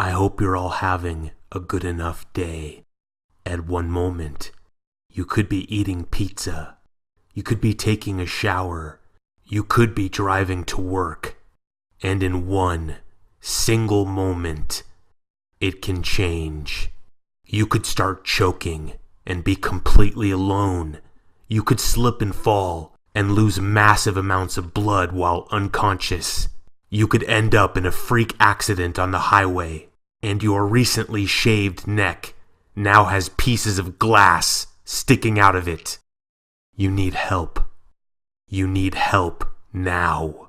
I hope you're all having a good enough day. At one moment, you could be eating pizza. You could be taking a shower. You could be driving to work. And in one single moment, it can change. You could start choking and be completely alone. You could slip and fall and lose massive amounts of blood while unconscious. You could end up in a freak accident on the highway, and your recently shaved neck now has pieces of glass sticking out of it. You need help. You need help now.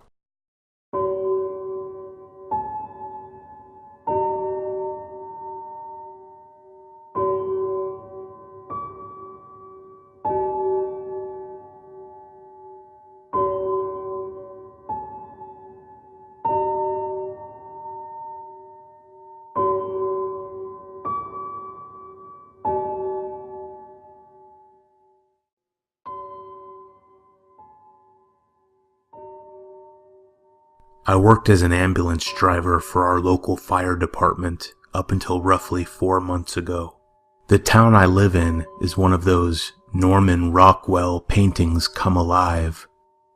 I worked as an ambulance driver for our local fire department up until roughly 4 months ago. The town I live in is one of those Norman Rockwell paintings come alive.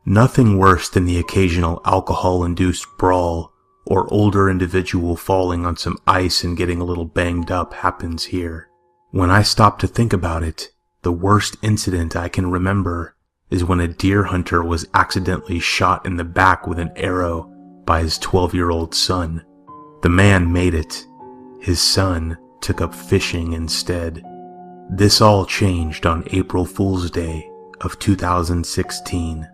Nothing worse than the occasional alcohol-induced brawl or older individual falling on some ice and getting a little banged up happens here. When I stop to think about it, the worst incident I can remember is when a deer hunter was accidentally shot in the back with an arrow by his 12-year-old son. The man made it. His son took up fishing instead. This all changed on April Fool's Day of 2016.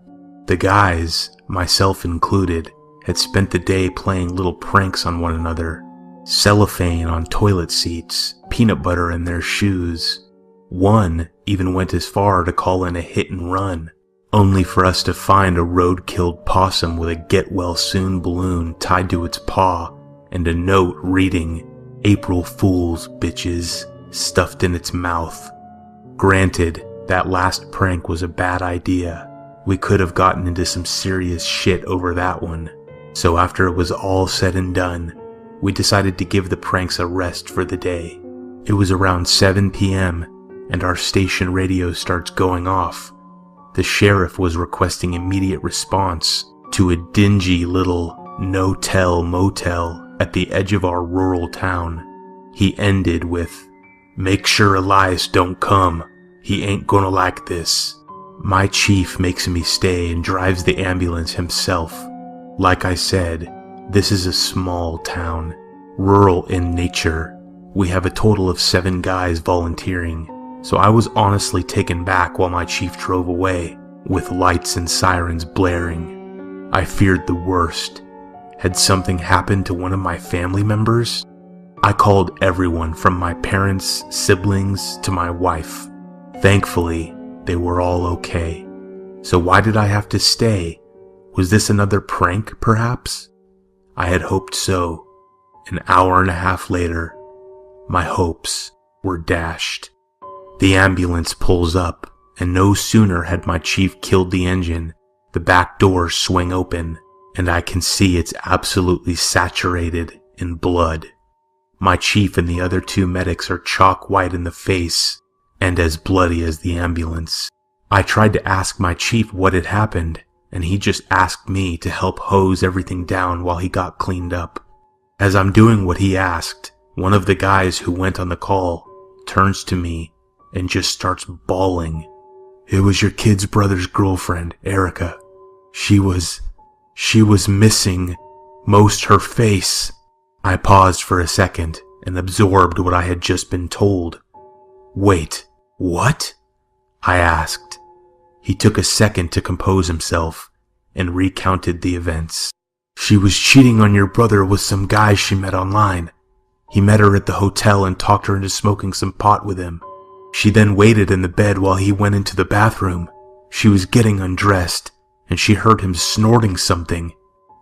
The guys, myself included, had spent the day playing little pranks on one another. Cellophane on toilet seats, peanut butter in their shoes. One even went as far to call in a hit and run, only for us to find a road-killed possum with a get-well-soon balloon tied to its paw and a note reading, "April Fools, bitches," stuffed in its mouth. Granted, that last prank was a bad idea. We could have gotten into some serious shit over that one. So after it was all said and done, we decided to give the pranks a rest for the day. It was around 7 p.m., and our station radio starts going off. The sheriff was requesting immediate response to a dingy little no-tell motel at the edge of our rural town. He ended with, "Make sure Elias don't come. He ain't gonna like this." My chief makes me stay and drives the ambulance himself. Like I said, this is a small town, rural in nature. We have a total of 7 guys volunteering. So I was honestly taken back while my chief drove away, with lights and sirens blaring. I feared the worst. Had something happened to one of my family members? I called everyone from my parents, siblings, to my wife. Thankfully, they were all okay. So why did I have to stay? Was this another prank, perhaps? I had hoped so. An hour and a half later, my hopes were dashed. The ambulance pulls up, and no sooner had my chief killed the engine, the back doors swing open, and I can see it's absolutely saturated in blood. My chief and the other 2 medics are chalk white in the face, and as bloody as the ambulance. I tried to ask my chief what had happened, and he just asked me to help hose everything down while he got cleaned up. As I'm doing what he asked, one of the guys who went on the call turns to me and just starts bawling. "It was your kid's brother's girlfriend, Erica. She was missing most her face." I paused for a second and absorbed what I had just been told. "Wait, what?" I asked. He took a second to compose himself and recounted the events. "She was cheating on your brother with some guy she met online. He met her at the hotel and talked her into smoking some pot with him. She then waited in the bed while he went into the bathroom. She was getting undressed, and she heard him snorting something.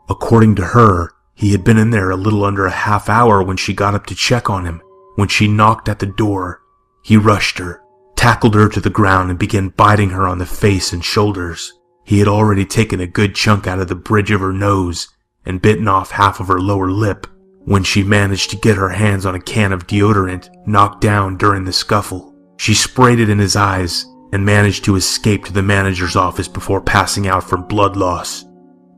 According to her, he had been in there a little under a half hour when she got up to check on him. When she knocked at the door, he rushed her, tackled her to the ground, and began biting her on the face and shoulders. He had already taken a good chunk out of the bridge of her nose and bitten off half of her lower lip. when she managed to get her hands on a can of deodorant knocked down during the scuffle. She sprayed it in his eyes and managed to escape to the manager's office before passing out from blood loss.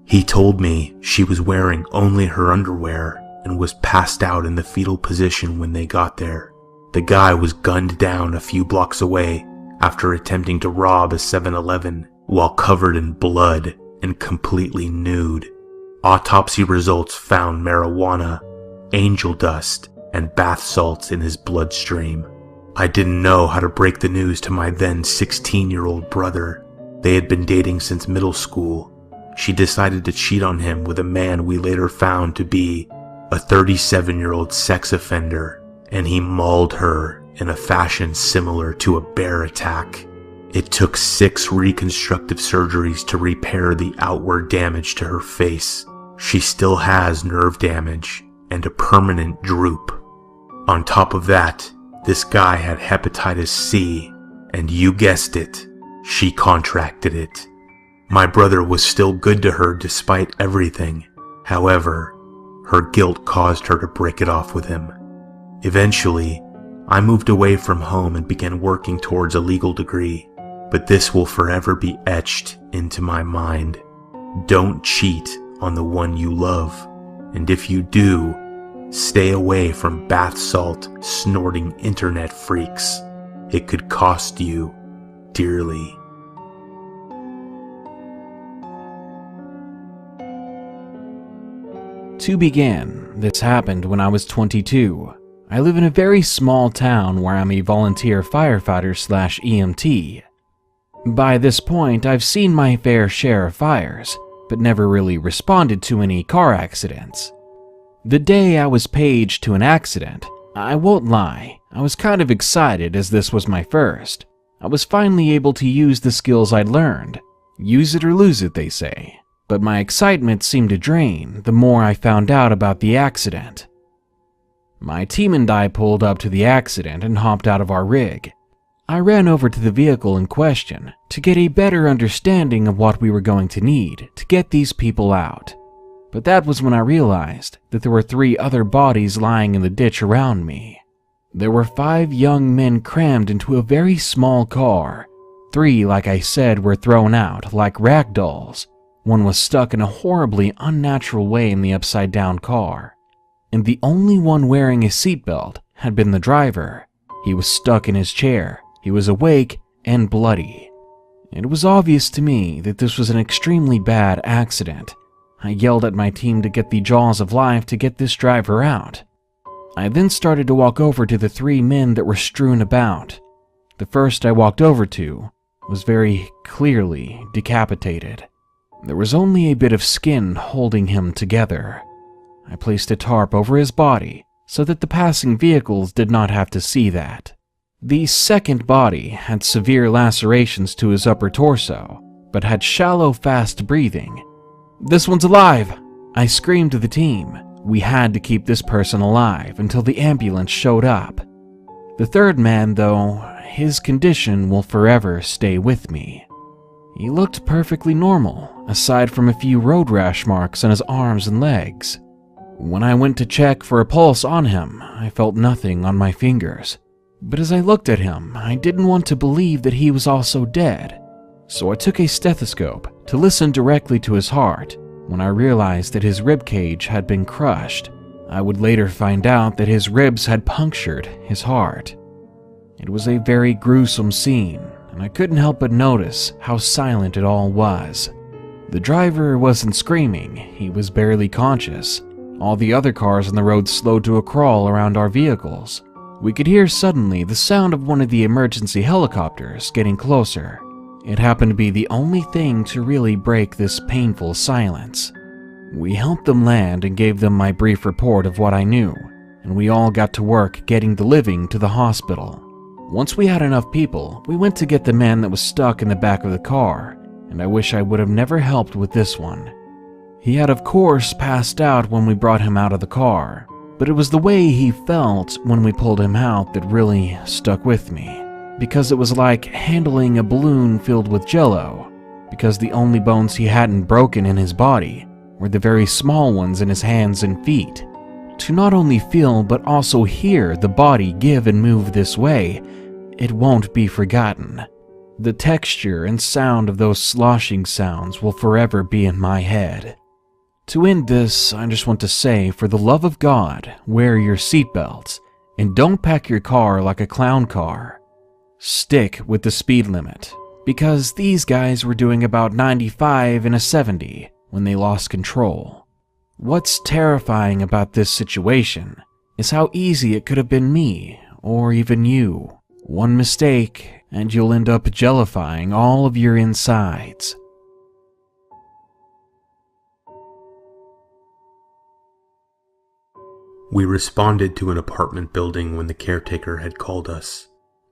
He told me she was wearing only her underwear and was passed out in the fetal position when they got there. The guy was gunned down a few blocks away after attempting to rob a 7-Eleven while covered in blood and completely nude. Autopsy results found marijuana, angel dust, and bath salts in his bloodstream. I didn't know how to break the news to my then 16-year-old brother. They had been dating since middle school. She decided to cheat on him with a man we later found to be a 37-year-old sex offender, and he mauled her in a fashion similar to a bear attack. It took 6 reconstructive surgeries to repair the outward damage to her face. She still has nerve damage and a permanent droop. On top of that, this guy had hepatitis C, and you guessed it, she contracted it. My brother was still good to her despite everything. However, her guilt caused her to break it off with him. Eventually, I moved away from home and began working towards a legal degree, but this will forever be etched into my mind. Don't cheat on the one you love, and if you do, stay away from bath salt snorting internet freaks. It could cost you dearly. To begin, this happened when I was 22. I live in a very small town where I'm a volunteer firefighter/EMT. By this point, I've seen my fair share of fires, but never really responded to any car accidents. The day I was paged to an accident, I won't lie, I was kind of excited as this was my first. I was finally able to use the skills I'd learned. Use it or lose it, they say. But my excitement seemed to drain the more I found out about the accident. My team and I pulled up to the accident and hopped out of our rig. I ran over to the vehicle in question to get a better understanding of what we were going to need to get these people out. But that was when I realized that there were 3 other bodies lying in the ditch around me. There were 5 young men crammed into a very small car. 3, like I said, were thrown out like rag dolls. 1 was stuck in a horribly unnatural way in the upside-down car. And the only one wearing a seatbelt had been the driver. He was stuck in his chair. He was awake and bloody. It was obvious to me that this was an extremely bad accident. I yelled at my team to get the jaws of life to get this driver out. I then started to walk over to the 3 men that were strewn about. The first I walked over to was very clearly decapitated. There was only a bit of skin holding him together. I placed a tarp over his body so that the passing vehicles did not have to see that. The second body had severe lacerations to his upper torso, but had shallow, fast breathing. "This one's alive!" I screamed to the team. We had to keep this person alive until the ambulance showed up. The third man, though, his condition will forever stay with me. He looked perfectly normal, aside from a few road rash marks on his arms and legs. When I went to check for a pulse on him, I felt nothing on my fingers. But as I looked at him, I didn't want to believe that he was also dead. So I took a stethoscope to listen directly to his heart. When I realized that his rib cage had been crushed, I would later find out that his ribs had punctured his heart. It was a very gruesome scene, and I couldn't help but notice how silent it all was. The driver wasn't screaming, he was barely conscious. All the other cars on the road slowed to a crawl around our vehicles. We could hear suddenly the sound of one of the emergency helicopters getting closer. It happened to be the only thing to really break this painful silence. We helped them land and gave them my brief report of what I knew, and we all got to work getting the living to the hospital. Once we had enough people, we went to get the man that was stuck in the back of the car, and I wish I would have never helped with this one. He had of course passed out when we brought him out of the car, but it was the way he felt when we pulled him out that really stuck with me, because it was like handling a balloon filled with jello, because the only bones he hadn't broken in his body were the very small ones in his hands and feet. To not only feel but also hear the body give and move this way, it won't be forgotten. The texture and sound of those sloshing sounds will forever be in my head. To end this, I just want to say, for the love of God, wear your seatbelts and don't pack your car like a clown car. Stick with the speed limit, because these guys were doing about 95 in a 70 when they lost control. What's terrifying about this situation is how easy it could have been me, or even you. One mistake, and you'll end up jellifying all of your insides. We responded to an apartment building when the caretaker had called us.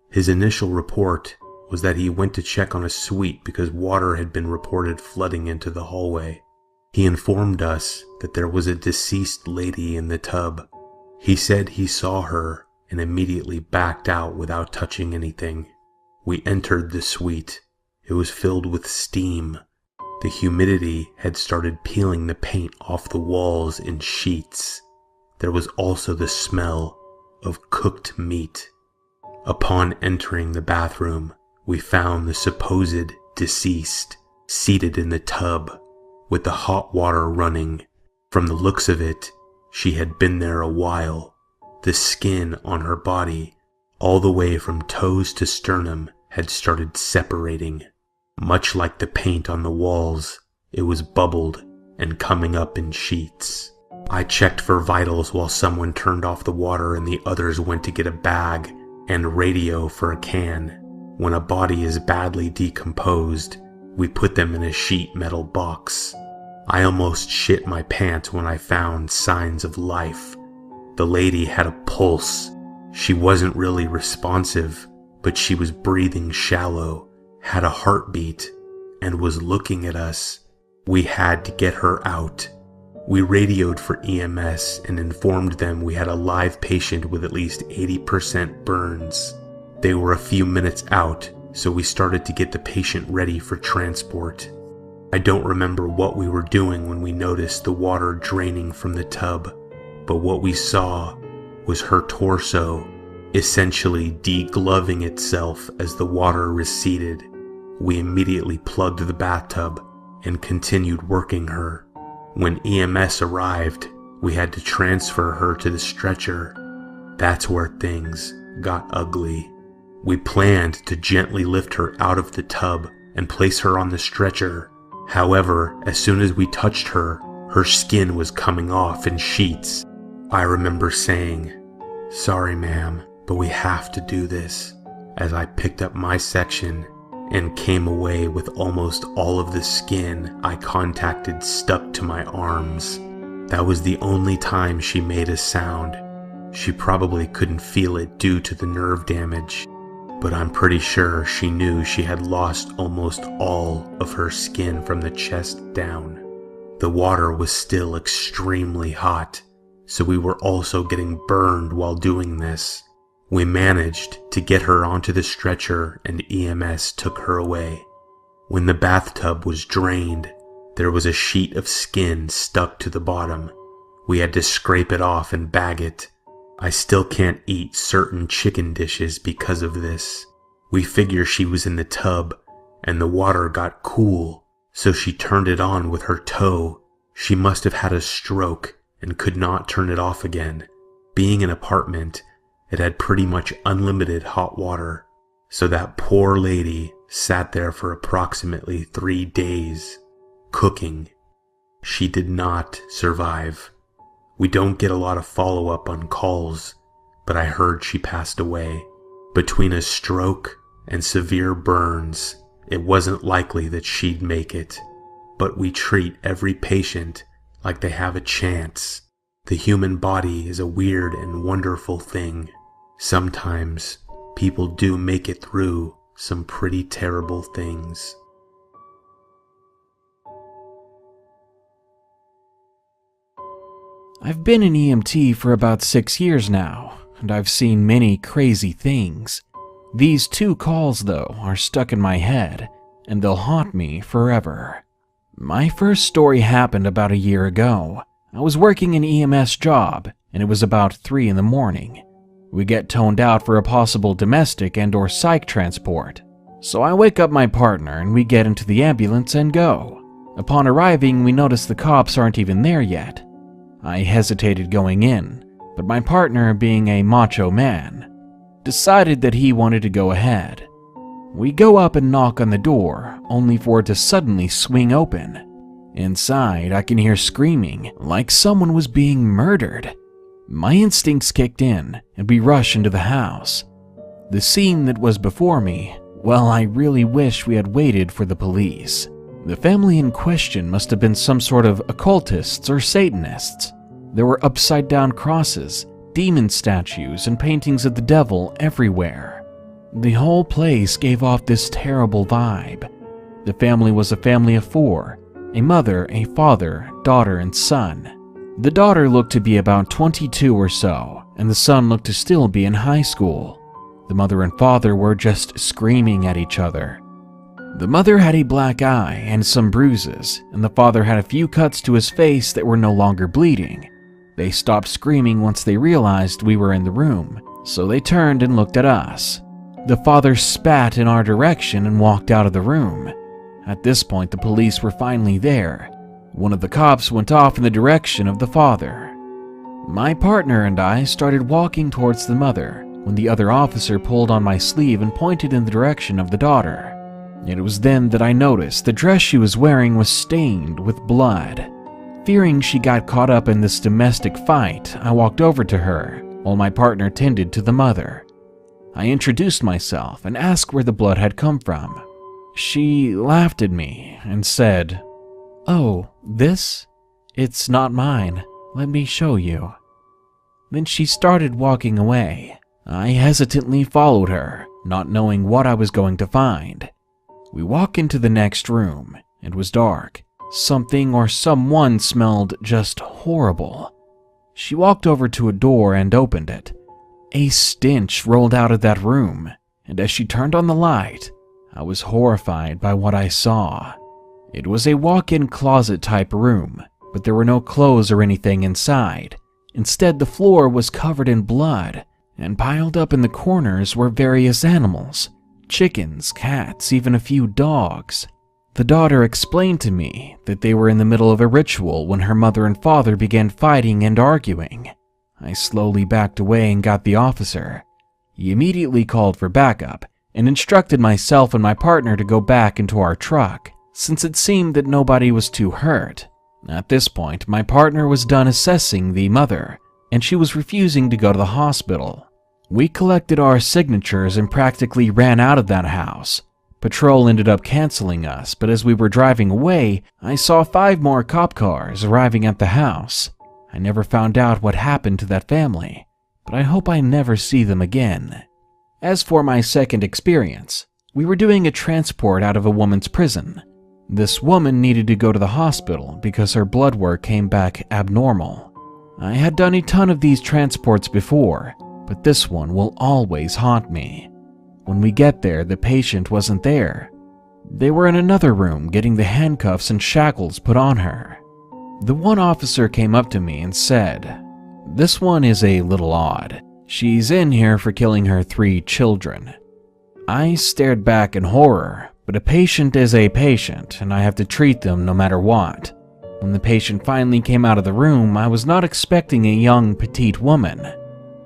His initial report was that he went to check on a suite because water had been reported flooding into the hallway. He informed us that there was a deceased lady in the tub. He said he saw her and immediately backed out without touching anything. We entered the suite. It was filled with steam. The humidity had started peeling the paint off the walls in sheets. There was also the smell of cooked meat. Upon entering the bathroom, we found the supposed deceased seated in the tub with the hot water running. From the looks of it, she had been there a while. The skin on her body, all the way from toes to sternum, had started separating. Much like the paint on the walls, it was bubbled and coming up in sheets. I checked for vitals while someone turned off the water and the others went to get a bag and radio for a can. When a body is badly decomposed, we put them in a sheet metal box. I almost shit my pants when I found signs of life. The lady had a pulse. She wasn't really responsive, but she was breathing shallow, had a heartbeat, and was looking at us. We had to get her out. We radioed for EMS and informed them we had a live patient with at least 80% burns. They were a few minutes out, so we started to get the patient ready for transport. I don't remember what we were doing when we noticed the water draining from the tub, but what we saw was her torso essentially degloving itself as the water receded. We immediately plugged the bathtub and continued working her. When EMS arrived, we had to transfer her to the stretcher. That's where things got ugly. We planned to gently lift her out of the tub and place her on the stretcher. However, as soon as we touched her, her skin was coming off in sheets. I remember saying, "Sorry, ma'am, but we have to do this," as I picked up my section and came away with almost all of the skin I contacted stuck to my arms. That was the only time she made a sound. She probably couldn't feel it due to the nerve damage, but I'm pretty sure she knew she had lost almost all of her skin from the chest down. The water was still extremely hot, so we were also getting burned while doing this. We managed to get her onto the stretcher and EMS took her away. When the bathtub was drained, there was a sheet of skin stuck to the bottom. We had to scrape it off and bag it. I still can't eat certain chicken dishes because of this. We figure she was in the tub and the water got cool, so she turned it on with her toe. She must have had a stroke and could not turn it off again. Being an apartment, it had pretty much unlimited hot water, so that poor lady sat there for approximately 3 days, cooking. She did not survive. We don't get a lot of follow-up on calls, but I heard she passed away. Between a stroke and severe burns, it wasn't likely that she'd make it. But we treat every patient like they have a chance. The human body is a weird and wonderful thing. Sometimes people do make it through some pretty terrible things. I've been an EMT for about 6 years now, and I've seen many crazy things. These 2 calls, though, are stuck in my head, and they'll haunt me forever. My first story happened about a year ago. I was working an EMS job, and it was about 3 in the morning. We get toned out for a possible domestic and/or psych transport. So I wake up my partner and we get into the ambulance and go. Upon arriving, we notice the cops aren't even there yet. I hesitated going in, but my partner, being a macho man, decided that he wanted to go ahead. We go up and knock on the door, only for it to suddenly swing open. Inside, I can hear screaming, like someone was being murdered. My instincts kicked in, and we rush into the house. The scene that was before me, well, I really wish we had waited for the police. The family in question must have been some sort of occultists or Satanists. There were upside-down crosses, demon statues, and paintings of the devil everywhere. The whole place gave off this terrible vibe. The family was a family of 4, a mother, a father, daughter, and son. The daughter looked to be about 22 or so, and the son looked to still be in high school. The mother and father were just screaming at each other. The mother had a black eye and some bruises, and the father had a few cuts to his face that were no longer bleeding. They stopped screaming once they realized we were in the room, so they turned and looked at us. The father spat in our direction and walked out of the room. At this point, the police were finally there. One of the cops went off in the direction of the father. My partner and I started walking towards the mother when the other officer pulled on my sleeve and pointed in the direction of the daughter. It was then that I noticed the dress she was wearing was stained with blood. Fearing she got caught up in this domestic fight, I walked over to her while my partner tended to the mother. I introduced myself and asked where the blood had come from. She laughed at me and said, "Oh, this? It's not mine. Let me show you." Then she started walking away. I hesitantly followed her, not knowing what I was going to find. We walk into the next room. It was dark. Something or someone smelled just horrible. She walked over to a door and opened it. A stench rolled out of that room, and as she turned on the light, I was horrified by what I saw. It was a walk-in closet type room, but there were no clothes or anything inside. Instead, the floor was covered in blood, and piled up in the corners were various animals. Chickens, cats, even a few dogs. The daughter explained to me that they were in the middle of a ritual when her mother and father began fighting and arguing. I slowly backed away and got the officer. He immediately called for backup and instructed myself and my partner to go back into our truck, since it seemed that nobody was too hurt. At this point, my partner was done assessing the mother, and she was refusing to go to the hospital. We collected our signatures and practically ran out of that house. Patrol ended up canceling us, but as we were driving away, I saw 5 more cop cars arriving at the house. I never found out what happened to that family, but I hope I never see them again. As for my second experience, we were doing a transport out of a woman's prison. This woman needed to go to the hospital because her blood work came back abnormal. I had done a ton of these transports before, but this one will always haunt me. When we get there, the patient wasn't there. They were in another room getting the handcuffs and shackles put on her. The one officer came up to me and said, "This one is a little odd. She's in here for killing her 3 children." I stared back in horror, but a patient is a patient, and I have to treat them no matter what. When the patient finally came out of the room, I was not expecting a young, petite woman.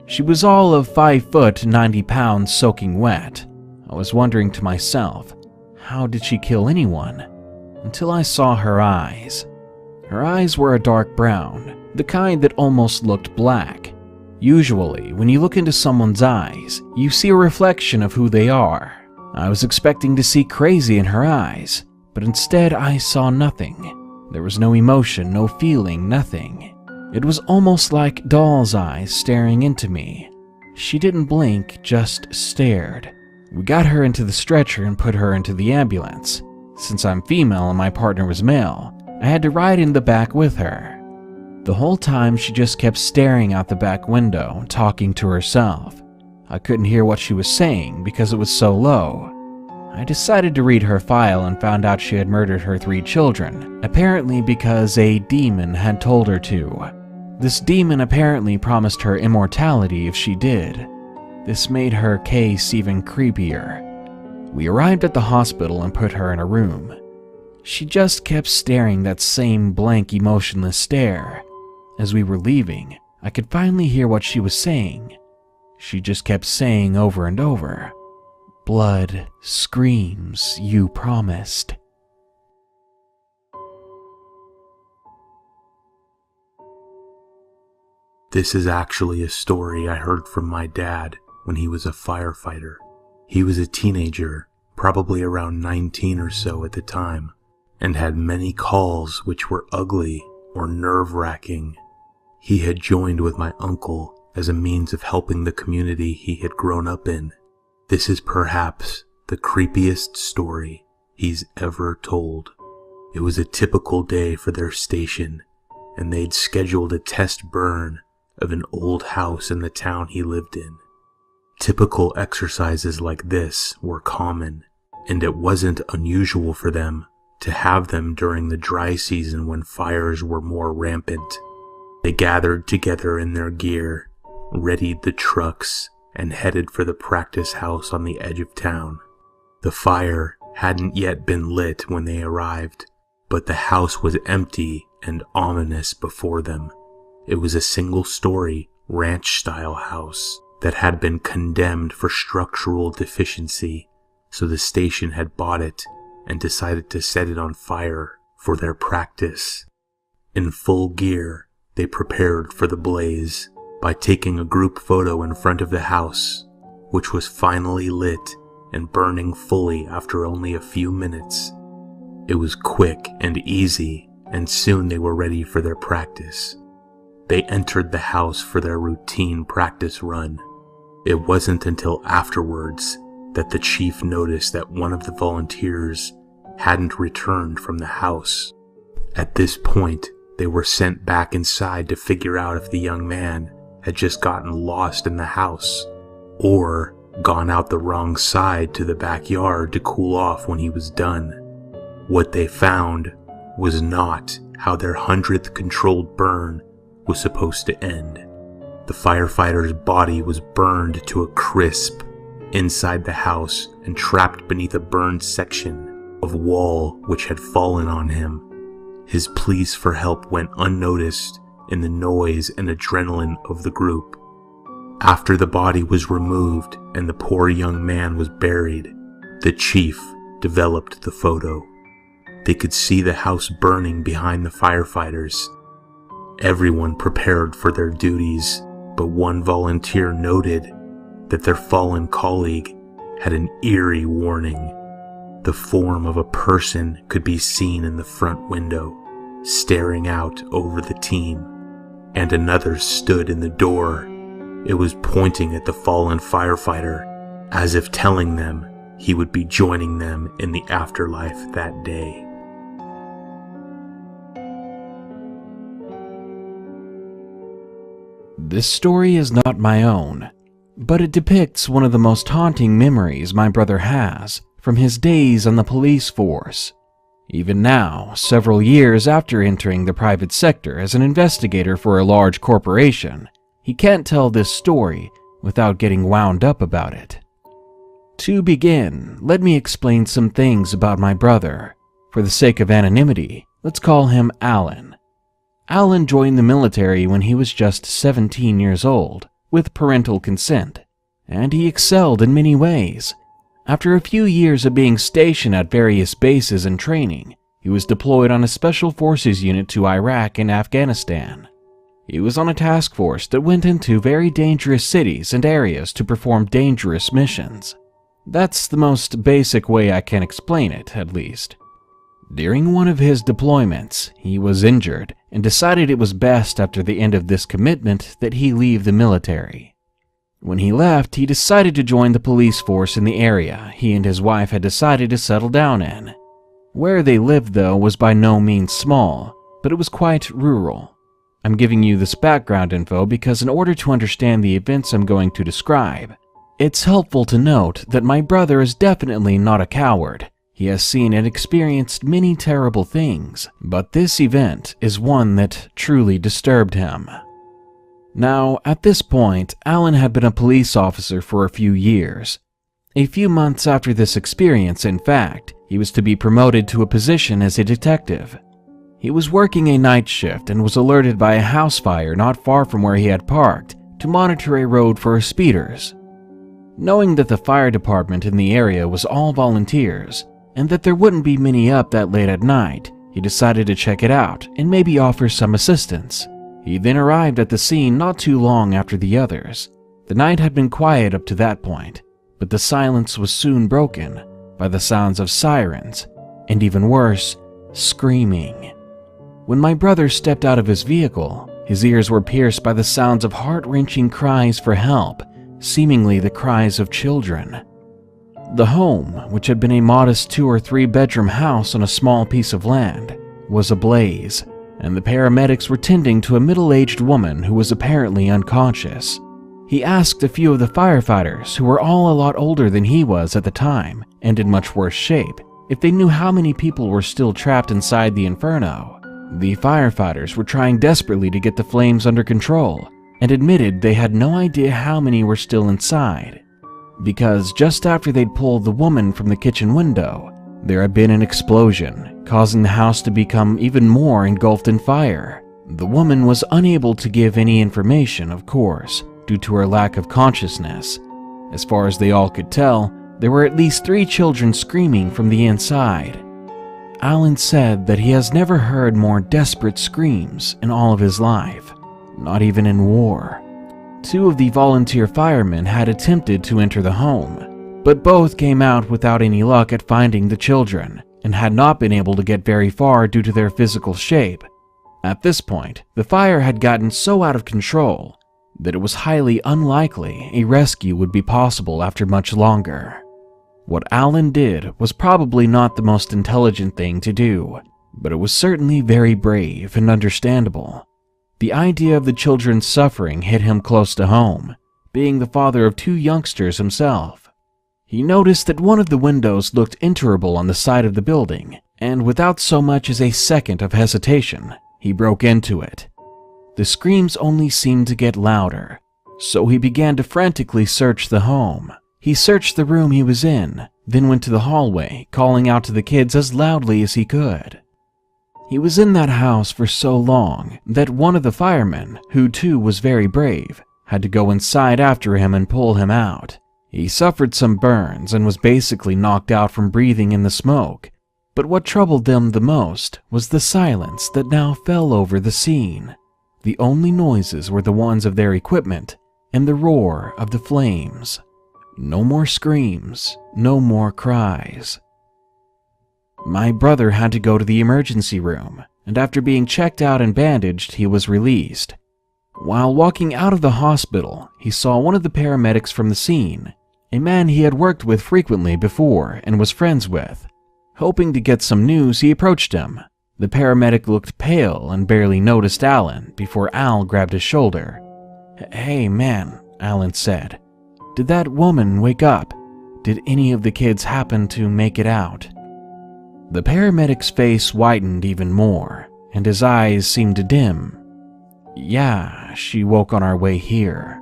She was all of 5 foot, 90 pounds soaking wet. I was wondering to myself, how did she kill anyone? Until I saw her eyes. Her eyes were a dark brown, the kind that almost looked black. Usually, when you look into someone's eyes, you see a reflection of who they are. I was expecting to see crazy in her eyes, but instead I saw nothing. There was no emotion, no feeling, nothing. It was almost like doll's eyes staring into me. She didn't blink, just stared. We got her into the stretcher and put her into the ambulance. Since I'm female and my partner was male, I had to ride in the back with her. The whole time she just kept staring out the back window, talking to herself. I couldn't hear what she was saying because it was so low. I decided to read her file and found out she had murdered her 3 children, apparently because a demon had told her to. This demon apparently promised her immortality if she did. This made her case even creepier. We arrived at the hospital and put her in a room. She just kept staring that same blank, emotionless stare. As we were leaving, I could finally hear what she was saying. She just kept saying over and over, "Blood screams, you promised." This is actually a story I heard from my dad when he was a firefighter. He was a teenager, probably around 19 or so at the time, and had many calls which were ugly or nerve-wracking. He had joined with my uncle as a means of helping the community he had grown up in. This is perhaps the creepiest story he's ever told. It was a typical day for their station, and they'd scheduled a test burn of an old house in the town he lived in. Typical exercises like this were common, and it wasn't unusual for them to have them during the dry season when fires were more rampant. They gathered together in their gear, readied the trucks, and headed for the practice house on the edge of town. The fire hadn't yet been lit when they arrived, but the house was empty and ominous before them. It was a single-story, ranch-style house that had been condemned for structural deficiency, so the station had bought it and decided to set it on fire for their practice. In full gear, they prepared for the blaze by taking a group photo in front of the house, which was finally lit and burning fully after only a few minutes. It was quick and easy, and soon they were ready for their practice. They entered the house for their routine practice run. It wasn't until afterwards that the chief noticed that one of the volunteers hadn't returned from the house. At this point, they were sent back inside to figure out if the young man had just gotten lost in the house, or gone out the wrong side to the backyard to cool off when he was done. What they found was not how their 100th controlled burn was supposed to end. The firefighter's body was burned to a crisp inside the house and trapped beneath a burned section of wall which had fallen on him. His pleas for help went unnoticed in the noise and adrenaline of the group. After the body was removed and the poor young man was buried, the chief developed the photo. They could see the house burning behind the firefighters. Everyone prepared for their duties, but one volunteer noted that their fallen colleague had an eerie warning. The form of a person could be seen in the front window, staring out over the team, and another stood in the door. It was pointing at the fallen firefighter, as if telling them he would be joining them in the afterlife that day. This story is not my own, but it depicts one of the most haunting memories my brother has from his days on the police force. Even now, several years after entering the private sector as an investigator for a large corporation, he can't tell this story without getting wound up about it. To begin, let me explain some things about my brother. For the sake of anonymity, let's call him Alan. Alan joined the military when he was just 17 years old, with parental consent, and he excelled in many ways. After a few years of being stationed at various bases and training, he was deployed on a special forces unit to Iraq and Afghanistan. He was on a task force that went into very dangerous cities and areas to perform dangerous missions. That's the most basic way I can explain it, at least. During one of his deployments, he was injured and decided it was best after the end of this commitment that he leave the military. When he left, he decided to join the police force in the area he and his wife had decided to settle down in. Where they lived, though, was by no means small, but it was quite rural. I'm giving you this background info because in order to understand the events I'm going to describe, it's helpful to note that my brother is definitely not a coward. He has seen and experienced many terrible things, but this event is one that truly disturbed him. Now, at this point, Alan had been a police officer for a few years. A few months after this experience, in fact, he was to be promoted to a position as a detective. He was working a night shift and was alerted by a house fire not far from where he had parked to monitor a road for speeders. Knowing that the fire department in the area was all volunteers and that there wouldn't be many up that late at night, he decided to check it out and maybe offer some assistance. He then arrived at the scene not too long after the others. The night had been quiet up to that point, but the silence was soon broken by the sounds of sirens, and even worse, screaming. When my brother stepped out of his vehicle, his ears were pierced by the sounds of heart-wrenching cries for help, seemingly the cries of children. The home, which had been a modest 2 or 3 bedroom house on a small piece of land, was ablaze, and the paramedics were tending to a middle-aged woman who was apparently unconscious. He asked a few of the firefighters, who were all a lot older than he was at the time and in much worse shape, if they knew how many people were still trapped inside the inferno. The firefighters were trying desperately to get the flames under control and admitted they had no idea how many were still inside, because just after they'd pulled the woman from the kitchen window, there had been an explosion, causing the house to become even more engulfed in fire. The woman was unable to give any information, of course, due to her lack of consciousness. As far as they all could tell, there were at least 3 children screaming from the inside. Alan said that he has never heard more desperate screams in all of his life, not even in war. 2 of the volunteer firemen had attempted to enter the home, but both came out without any luck at finding the children and had not been able to get very far due to their physical shape. At this point, the fire had gotten so out of control that it was highly unlikely a rescue would be possible after much longer. What Alan did was probably not the most intelligent thing to do, but it was certainly very brave and understandable. The idea of the children's suffering hit him close to home, being the father of 2 youngsters himself. He noticed that one of the windows looked enterable on the side of the building, and without so much as a second of hesitation, he broke into it. The screams only seemed to get louder, so he began to frantically search the home. He searched the room he was in, then went to the hallway, calling out to the kids as loudly as he could. He was in that house for so long that one of the firemen, who too was very brave, had to go inside after him and pull him out. He suffered some burns and was basically knocked out from breathing in the smoke, but what troubled them the most was the silence that now fell over the scene. The only noises were the ones of their equipment and the roar of the flames. No more screams, no more cries. My brother had to go to the emergency room, and after being checked out and bandaged, he was released. While walking out of the hospital, he saw one of the paramedics from the scene, a man he had worked with frequently before and was friends with. Hoping to get some news, he approached him. The paramedic looked pale and barely noticed Alan before Al grabbed his shoulder. "Hey man," Alan said. "Did that woman wake up? Did any of the kids happen to make it out?" The paramedic's face whitened even more, and his eyes seemed to dim. "Yeah, she woke on our way here."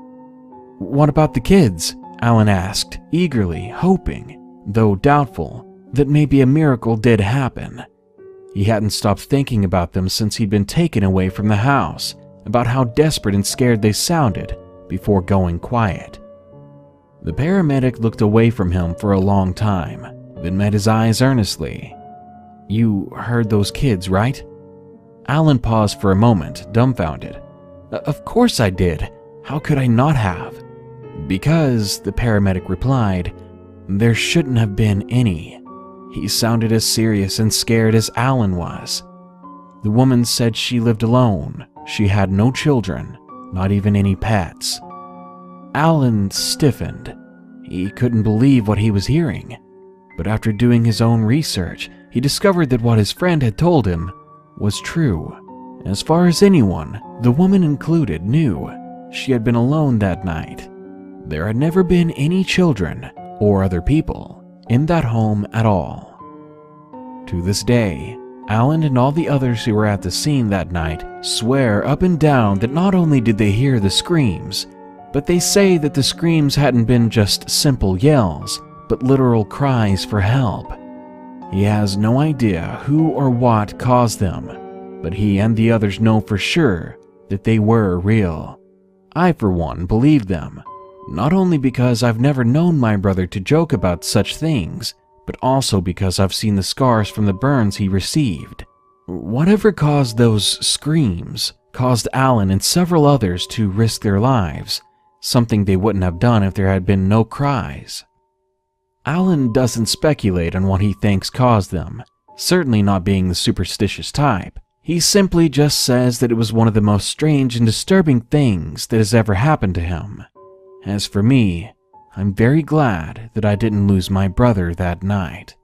"What about the kids?" Alan asked, eagerly, hoping, though doubtful, that maybe a miracle did happen. He hadn't stopped thinking about them since he'd been taken away from the house, about how desperate and scared they sounded before going quiet. The paramedic looked away from him for a long time, then met his eyes earnestly. "You heard those kids, right?" Alan paused for a moment, dumbfounded. "Of course I did. How could I not have?" "Because," the paramedic replied, "there shouldn't have been any." He sounded as serious and scared as Alan was. The woman said she lived alone. She had no children, not even any pets. Alan stiffened. He couldn't believe what he was hearing. But after doing his own research, he discovered that what his friend had told him was true. As far as anyone, the woman included, knew, she had been alone that night. There had never been any children or other people in that home at all. To this day, Alan and all the others who were at the scene that night swear up and down that not only did they hear the screams, but they say that the screams hadn't been just simple yells, but literal cries for help. He has no idea who or what caused them, but he and the others know for sure that they were real. I, for one, believe them, not only because I've never known my brother to joke about such things, but also because I've seen the scars from the burns he received. Whatever caused those screams caused Alan and several others to risk their lives, something they wouldn't have done if there had been no cries. Alan doesn't speculate on what he thinks caused them, certainly not being the superstitious type. He simply just says that it was one of the most strange and disturbing things that has ever happened to him. As for me, I'm very glad that I didn't lose my brother that night.